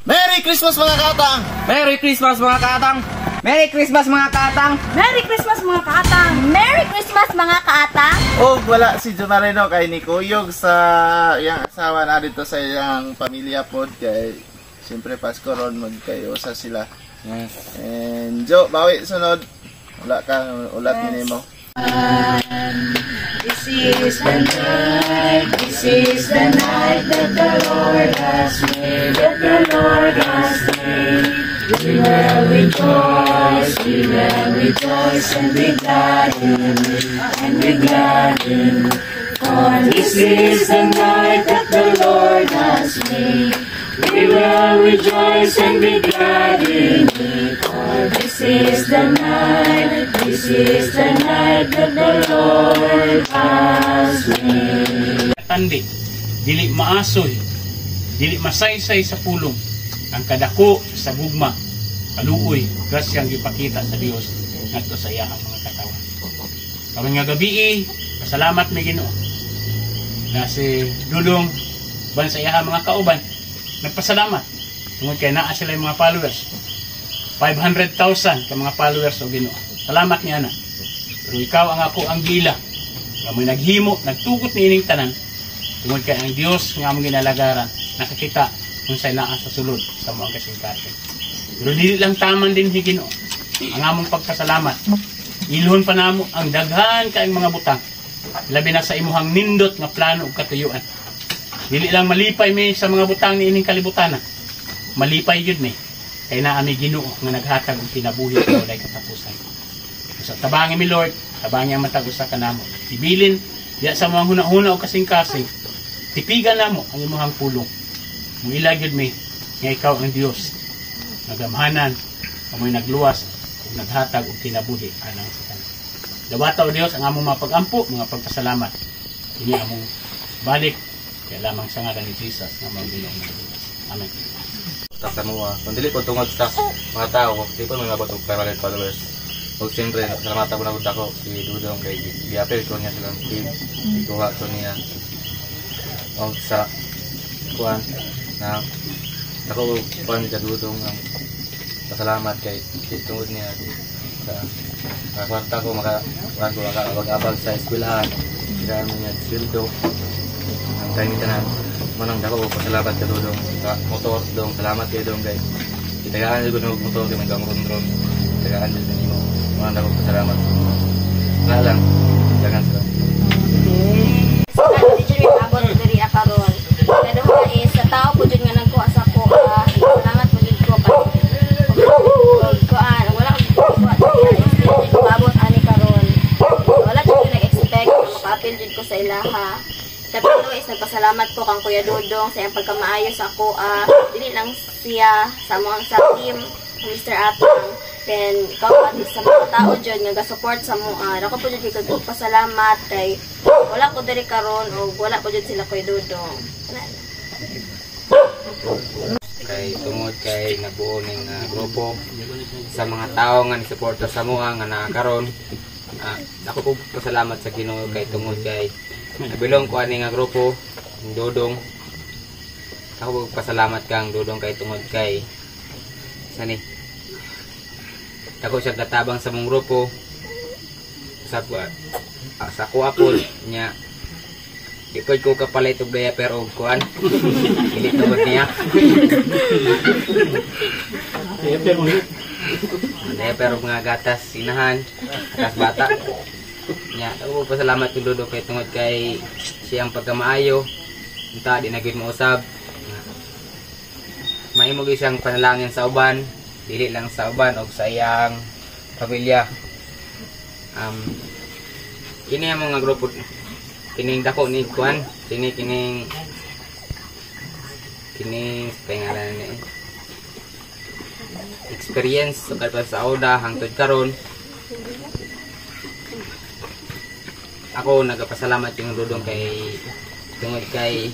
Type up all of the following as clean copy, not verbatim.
Merry Christmas mga katang! Merry Christmas mga katang! Merry Christmas mga katang! Merry Christmas mga kaatang! Merry Christmas mga kaatang! O wala si Jomarino kay ni Kuyog sa iyang asawa na dito sa iyang pamilya pod kay siyempre Pasko ron magkayo sa sila. Yes. And Jo, bawi sunod. Wala ka ulat ni mo. This is the night that the Lord has made, that the Lord has made. We will rejoice and be glad in it, and be glad in it. For this is the night that the Lord has made. We will rejoice and be glad in it. For this is the night that the Lord has made. Tandi, dili maasoy, dili masaysay sa pulong, ang kadako sa gugma, kaluoy, grasyang gipakita sa Dios ngadto sa iyang mga katawan. Karon nga gabi, pasalamat mi Ginoo na si Dudong ban sa iyang mga kauban nagpasalamat tungod kay naa sila yung mga followers. 500,000 ka mga followers o Ginoo. Salamat niya na. Pero ikaw ang ako ang gila. Nga may naghimo, nagtugot ni ining tanan. Tungod kay ang Dios nga among ginalagaran, nakakita kung sa'y naa sa sulod sa mga kasingkatan. Pero dili lang taman din si Ginoo ang among pagpasalamat. Ilhon pa namo ang daghan kaayong mga butang. Labi na sa imuhang nindot nga plano ug katuyuan. Dili lang malipay mi sa mga butang ni ining kalibutan. Malipay jud mi kay naa mi Ginoo nga naghatag og kinabuhi sa walay katapusan. Sa tabangi mi Lord, tabangi ang matag usa kanamo. Tibilin diya sa mga hunahuna o kasing-kasing. Tipigan namo ang imong pulong. Muila gyud mi nga ikaw ang Dios. Nagamhanan, amoy nagluwas ug naghatag og kinabuhi anang sa kanimo. Dawataw Dios ang among mapag-ampo, mga pagpasalamat. Kini among balik kay lamang sa ngalan ni Jesus nga among Ginoo. Amen. Sa mo, kung dili ko tungod sa mga tao, di ko mga botong 500 followers. O siyempre, salamatan ko na gud ako si Dudong kay i-apel ko niya silang team. Ikuha ko niya. O sa kuan na ako kuan ka Dudong ang pasalamat kay tungod niya sa kwarta ko makabag-abag sa eskwelahan. Kaya niya sildo. Ang tayo tanan. Manang dako pasalamat ka Dudong sa motor dong. Salamat kay Dudong kay itagaan ko ng motor kay magkang kontrol. Itagaan din nimo. Manang dako pasalamat. Wala lang. Jangan sa. Sa diri abot diri akaron. Kadto is sa tao pud jud nga nagkuha sa ko. Salamat pud jud ko pa. Wala ko abot ani karon. Wala jud nag-expect mapapil jud ko sa ilaha. Tapos is nagpasalamat ko kang Kuya Dudong sa iyang pagkamaayo sa ako. Dili lang siya sa team Mr. Apang. Then ikaw pati sa mga tao dyan nga ga-support sa mga. Ako po dyan kay pasalamat kay wala ko diri karon o wala ko dyan sila Kuya Dudong. Kay tungod kay nabuo ning grupo sa mga tao nga ni-suporta sa mga nga nakaron. Ako po pasalamat sa Ginoo kay tungod kay nabilong ko ani nga grupo Dudong. Ako pasalamat kang Dudong kay tungod kay sani ako siya katabang sa mong grupo sa kuha po niya di ko kapalit og diaper og kuan hindi tungod niya diaper og mga gatas inahan gatas bata nya ako pasalamat kung Dudong kay tungod kay siyang pagkamaayo unta di na gyud mo usab mahimo gyud siyang panalangin sa uban dili lang sa uban og sa iyang pamilya. Kini ang mga grupo kining dako ni kuan kining pangalan ni experience sa sa Auda hangtod karon. Ako nagapasalamat yung Dudong kay tungod kay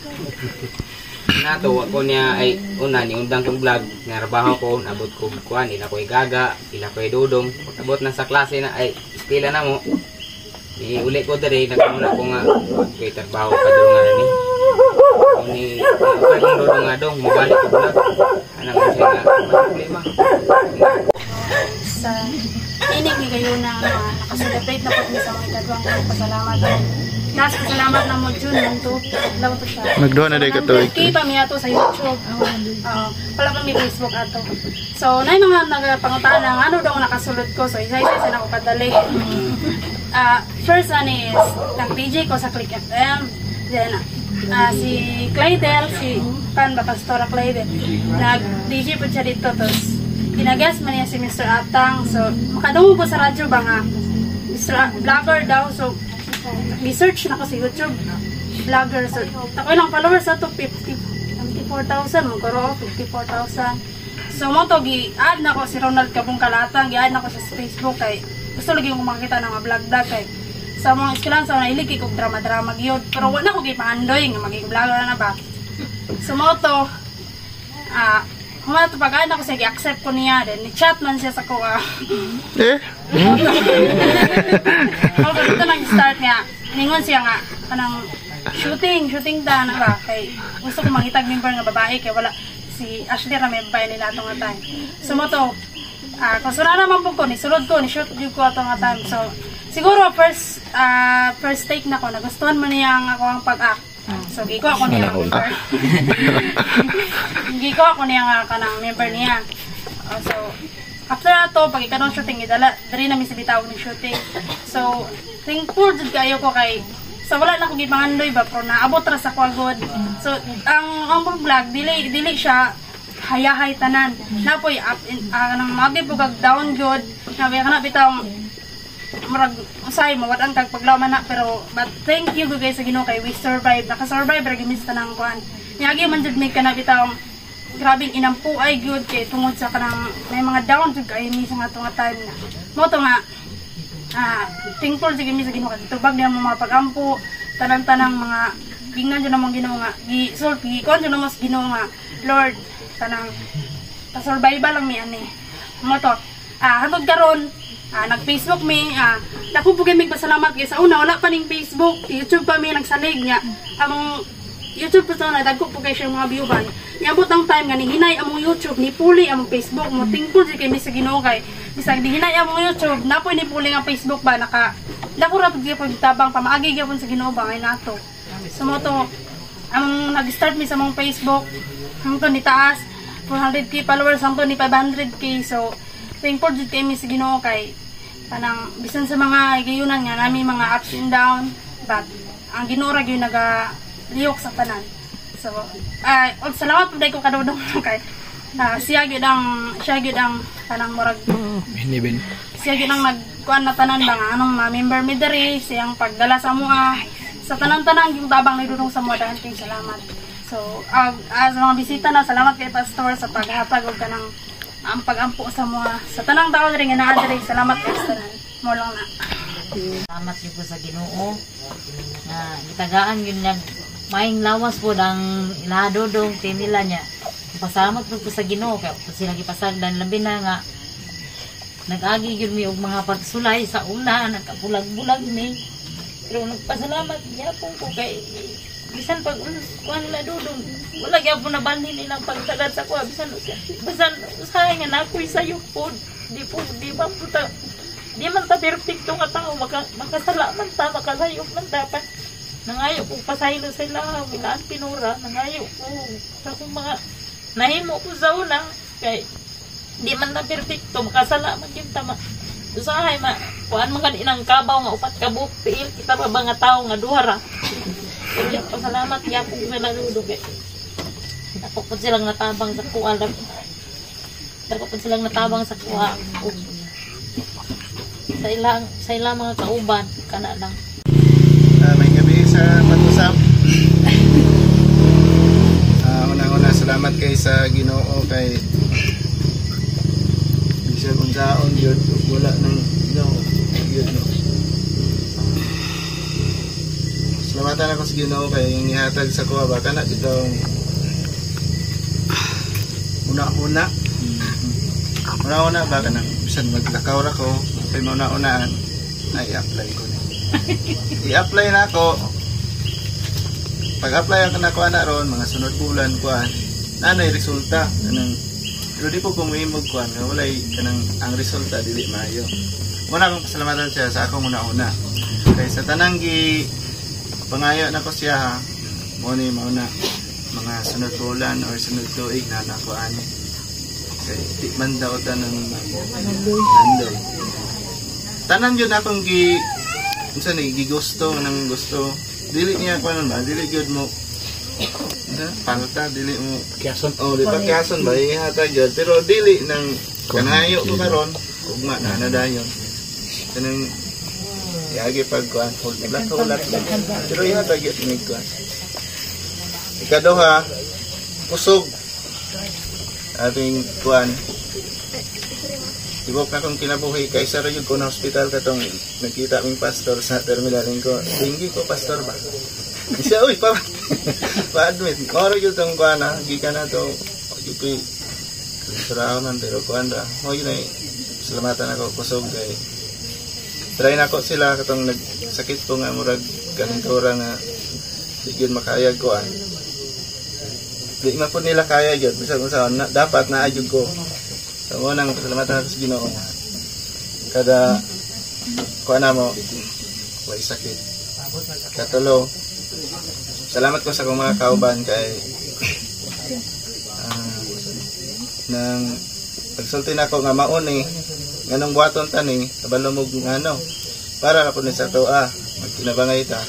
nato ako niya ay una ni undang kong vlog nga trabaho ko nabot ko kuan ila ko igaga ila ko Dudong abot na sa klase na ay estila na mo ni uli ko diri nagmuna ko nga kay trabaho padulungan ni akong dudong nga dong, mabalik ko na. Anak ko siya nga, problema. Sa inig ni kayo na nakaselebrate na po kami sa mga ikadwang pasalamat. Salamat na mo June nung to. Law to siya. Nagduha na day ka to. Okay, pamiya to sa YouTube. Pala kami Facebook ato. So, na yung mga nagpangutaan ng ano daw nakasulod ko. So, isa-isa na ako kadali. First one is, nag-DJ ko sa Click FM. Then, si Claydel, si Pastora Claydel, nag-DJ po siya dito. Tapos, ginagas man niya si Mr. Atang. So, makadungo ko sa radyo ba nga, Mr. Vlogger daw. So, research na ko sa YouTube. Vlogger. So, ako ilang followers na to, 54,000. Magkaro, 54,000. So, mo to, gi-add na ko si Ronald Kabong Kalatang. Gi-add na ko sa Facebook. Kay, gusto lagi kong makakita ng mga vlog-vlog. Kay, sa mga iskilan, sa mga iligi kong drama-drama gyud. Pero wala ko gipangandoy nga maging vlogger na ba. So, mo to, mga ito pag-add ako siya, i-accept ko niya. Then, ni-chat man siya sa ko. Okay, ito nag-start nga. Ningon siya nga, kanang shooting ta na ba. Kay, gusto ko makitag member nga babae. Kay wala, si Ashley Ramay babae nila itong nga time. So, mo to, kung sura naman po ko, nisulod ko, ni-shoot ko itong nga time. So, siguro, first take na ko, nagustuhan mo niya ang ako ang pag-act. So, giko ako niya member. Giko ako niya nga kanang member niya. So, after na to, pag ikanong shooting, dari namin sa bitawag ng shooting. So, thankful dyan kayo ko kay, sa wala na akong gipangandoy ba, pero naabot ra sa kwagod. So, ang vlog, dili siya hayahay tanan. Napoy, nang magipugag down good, nabi ka na bitawang, marag usay mawatan kag paglaman na, pero but thank you guys sa Ginoo kay we survive, naka-survive ra gyud sa nang kuan. Niagi man jud may kana bitaw grabing inampuay gyud kay tungod sa kanang may mga down jud kay mi sa nga time na. Mo to nga thankful jud mi sa Ginoo kay tubag niya mo mga pagampo tanan-tanang mga gingnan jud namong Ginoo nga gi-sort gi-kon jud namong Ginoo nga Lord kanang pa-survival lang mi ani. Mo to hangtod karon nag-Facebook mi, dako po kami pasalamat kay sa una wala pa ning Facebook, YouTube pa mi nagsalig niya. Among YouTube po na dagko po kay siya mga view ban. Niabot ang time nga ni hinay among YouTube ni puli among Facebook mo tingkol di kay mi sa Ginoo kay bisag di hinay among YouTube napoy ni puli ang Facebook ba naka dako ra pud tabang pamaagi gyapon sa Ginoo ba ngay nato. So mo to among nag-start mi sa among Facebook hangtod ni taas 400k followers hangtod ni 500k. So thankful jud kami sa Ginoo kay kanang bisan sa mga igayunan nga nami mga ups and down, but ang Ginoo ra gyud nagaliyok sa tanan. So salamat pud ko kadudong kay siya gyud ang kanang murag siya gyud ang nagkuan na tanan ba nga anong ma-member mi diri siyang pagdala sa mua sa tanan-tanan yung tabang ni dudong sa mua dahan kay salamat. So as mga bisita na salamat kay pastor sa paghatag og kanang ang pagampo sa mga sa tanang tao rin nga naa diri. Salamat kay tanan mo lang na. Salamat gyud ko sa Ginoo na gitagaan yun nag maing lawas po ang inadodong tinila niya. Pasalamat po sa Ginoo kay sila gipasagdan labi na nga nag-agi gyud mi og mga pagsulay sa una nagkabulag-bulag mi. Pero nagpasalamat niya po ko kay bisan pag kuan nila dudong wala gyapon na balhin nilang pagtagad sa kuha bisan usahay nga nakoy sayo po di man puta di man ta perfecto nga tao makasala man ta makasayo man dapat nangayo ko pasaylo sila bilaan pinura nangayo ko sa kung mga nahimo ko sa una kay di man ta perfecto makasala man gyud ta usahay kuan man inang kabaw nga upat ka buok tiil kita pa ba nga tao nga duha ra. Kaya pasalamat niya kung nalaludog eh. Dako po silang natabang sa kuha. Dako po silang natabang sa kuha. Sa ilang mga kauban, kana lang. May gabi sa patusap. Una-una salamat kay sa Ginoo kay bisag unsaon gyud wala nang gyud no. Salamatan ako sa Ginoo kay yung ihatag sa kuha baka na dito una-una baka na bisan maglakaw ra ko kay una-unaan ay i-apply ko na i-apply na ako pag-apply ang kanako ana ron mga sunod bulan kuan nanay resulta kanang pero di po kumimog kuan nga walay kanang ang resulta dili maayo. Muna akong pasalamatan siya sa akong una-una. Kay sa tanang gi pangayo na ko siya ha. Mo ni mauna mga sunod bulan or sunod tuig na nako ani. Kay di man daw ta ng nandoy. Tanan yun akong unsa ni gigusto nang gusto. Dili niya kuan ba? Dili gyud mo palta dili mo Kiyason. di pa kiyason ba ihata gyud pero dili nang kanayo ko karon ugma na nadayon. Kanang yagi pagkuan hulat pero ihata gyud ni kuan. Ikaduha kusog ating kuan ibok na kong kinabuhi kaysa rin ko na hospital katong nakita ming pastor sa terminal ko tinggi ko pastor ba siya uy pa-admit moro yun itong kuan ha gikan na ito yupi saraman pero kuan ra mo yun ay salamatan ako kusog kay try na ko sila katong nagsakit ko nga murag ganito ra nga di yun makayag kuan di na po nila kaya yun bisag usahan dapat naayog ko. So, unang pasalamatan natin sa Ginoo nga kada kuha na mo way sakit. Katulo salamat ko sa akong mga kauban kay nang pagsulti na ako nga mauni nganong buhaton tani kabalo mo ngano para na po ni sa toa magkinabangay ta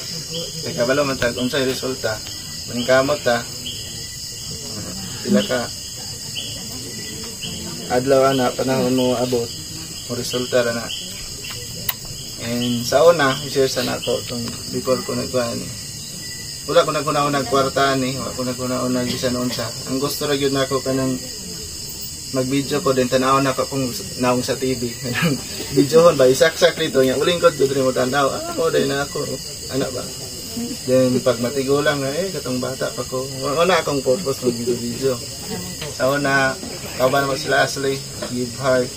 kay kabalo man tag unsay resulta maningkamot ta sila ka adlaw na panahon mo abot mo resulta ra na and sa una i-share sa nato tong before ko nagkuhan wala ko nagkunaon kwarta ni wala ko nagkunaon bisan unsa ang gusto ra gyud nako kanang mag-video ko din tanaw na ko kung naong sa TV videohon ba isak-sak dito nya uling ko jud mo tanaw ako dai na ako ana ba then pag matigulang katong bata pa ko wala akong purpose mag video sa una kauban mo sila Ashley give heart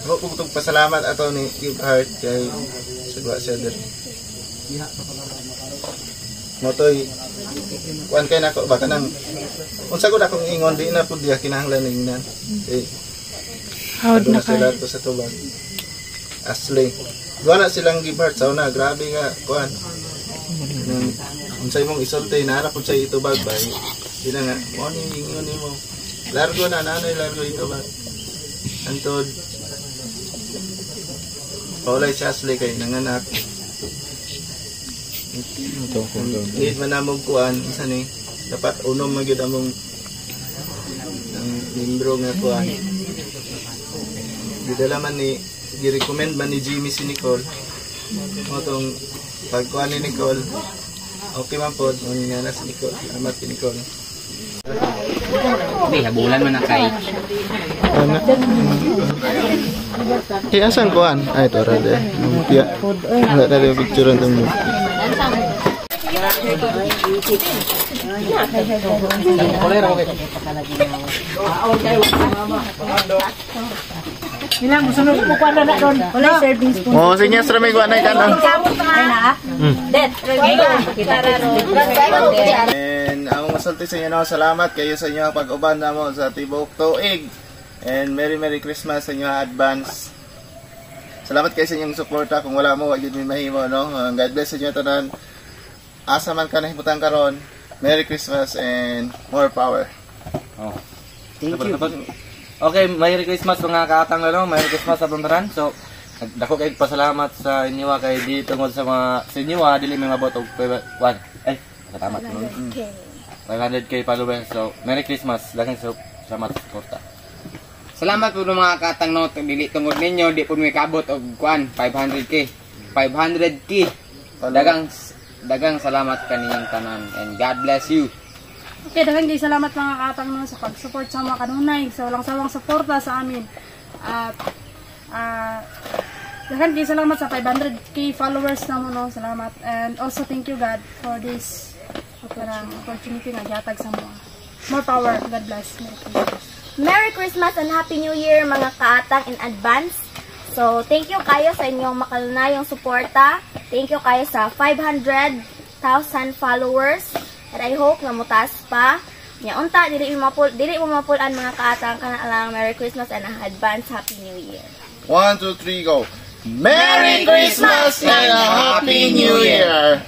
ako pugtong pasalamat ato ni give heart kay sagwa siya din motoy kuan kay nako ba kanang unsa gud akong ingon di na pud diha kinahanglan ingnan eh hawd na sila to sa tubag Ashley wala silang give heart sa una grabe nga kuan unsay mong isulti nara pud sa itubag ba di na nga morning ingon nimo largo na nanay largo itubag antod paulay si Ashley kay nanganak need man namog kuan isa ni dapat unom magyud among ang membro nga kuan gidala man ni gi-recommend man ni Jimmy si Nicole mo tong pagkuan ni Nicole okay man po nga na si Nicole salamat si Nicole habulan man na kay ana asan kuan ay to ra de lumpia wala na yung picture ng lumpia Ilang gusto mo po kuan na ron. Wala serving spoon. oh sinya sa may kuan ay kanon and ang masulti sa inyo no salamat kayo sa inyo pag-uban namo sa tibok tuig and Merry Christmas sa inyo advance. Salamat kayo sa inyong suporta kung wala mo wag yun may mahimo no. God bless sa inyo tanan. Asa man ka nahimutan karon. Merry Christmas and more power. Oh. Thank you. Okay, Merry Christmas mga kaatang lalo. Merry Christmas sa bundaran. So, dako kay pasalamat sa inyo kay di tungod sa mga sa inyo dili may mabot og 1 tama ko 500k followers. So, Merry Christmas. Daghang salamat sa suporta. salamat po mga katang no dili tungod ninyo di po may kabot og kuan 500k dagang salamat kaniyang tanan and God bless you. Okay, daghang salamat mga katang no sa pag-support sa mga kanunay, sa walang sawang suporta sa amin. At daghang salamat sa 500k followers na mo no. Salamat. And also thank you God for this opportunity na gihatag sa mo. More power. God bless. Merry Christmas and Happy New Year mga kaatang in advance. So, thank you kayo sa inyong makalunayong suporta. Thank you kayo sa 500,000 followers. And I hope nga mutas pa. Nya unta dili mo mapulan mga kaatang kana lang Merry Christmas and advance Happy New Year. 1, 2, 3, go. Merry Christmas and a Happy New Year!